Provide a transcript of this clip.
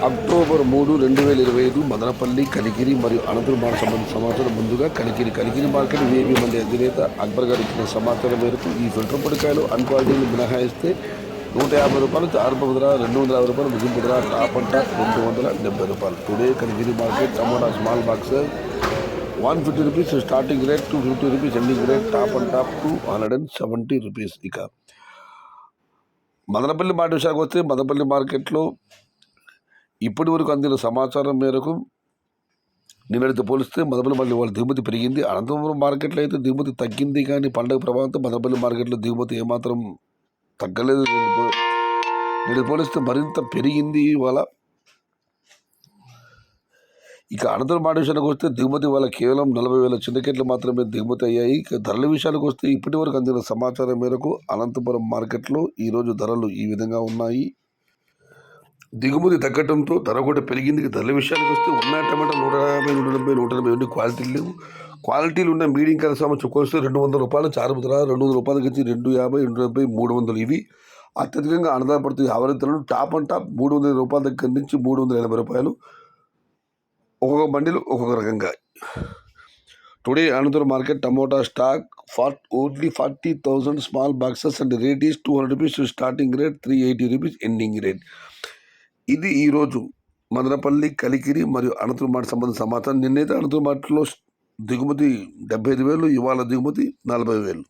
October 3, 2025 Madanapalle, Kalikiri మరియు Anantapuram market సంబంధించిన సమాచారం. ముందుగా కలికిరి మార్కెట్ విఐపి మంది అధినేత అక్బర్ గారు ఇచ్చిన సమాచారం మేరకు ఈ ఫిల్టర్ పొడికాయలు అన్క్వాలిటీని మినహాయిస్తే ₹150, ఆరంభ ధర ₹250, ముగింపు ధర top and top ₹270. Today Kalikiri market tomato small box ₹150, starting rate ₹250, ending rate top and top ₹270. ఇక మదనపల్లి మార్కెట్ విషయానికి వస్తే మదనపల్లి మార్కెట్లో ఇప్పటి వరకు అందిన సమాచారం మేరకు నిన్నటితో పోలిస్తే మదనపల్లి వాళ్ళ దిగుమతి పెరిగింది. అనంతపురం మార్కెట్లో అయితే దిగుమతి తగ్గింది, కానీ పండుగ ప్రభావంతో మదనపల్లి మార్కెట్లో దిగుమతి ఏమాత్రం తగ్గలేదు. నిన్నటి పోలిస్తే మరింత పెరిగింది ఇవాళ. ఇక అనంతపురం మార్కెట్ విషయానికి వస్తే దిగుమతి వాళ్ళ కేవలం 40,000 చింతకెట్లు మాత్రమే దిగుమతి అయ్యాయి. ఇక ధరల విషయానికి వస్తే ఇప్పటి వరకు అందిన సమాచారం మేరకు అనంతపురం మార్కెట్లో ఈరోజు ధరలు ఈ విధంగా ఉన్నాయి. దిగుమతి తగ్గడంతో ధర కూడా పెరిగింది. ధరల విషయానికి వస్తే ఉన్న టమాటా ₹150, ₹170 క్వాలిటీలు లేవు. క్వాలిటీలు ఉన్న మీడియం కలసామ చుక్కొస్తే ₹200, చారు ధర ₹200 నుంచి ₹250, ₹270, ₹300. ఇవి అత్యధికంగా ఆధారపడుతుంది. ఆవరి ధరలు టాప్ అండ్ టాప్ ₹300 దగ్గర నుంచి ₹380. ఒక్కొక్క బండిలు ఒక్కొక్క రకంగా. Today Anantapur market tomato stock only 40,000 small boxes and rate is ₹200, starting rate ₹380, ending rate. ఇది ఈరోజు మదనపల్లి, కలికిరి మరియు అనంతపురం మార్కెట్ సంబంధించిన సమాచారం. నిన్నైతే అనంతపురం మార్కెట్లో దిగుమతి 75,000, ఇవాళ దిగుమతి 40,000.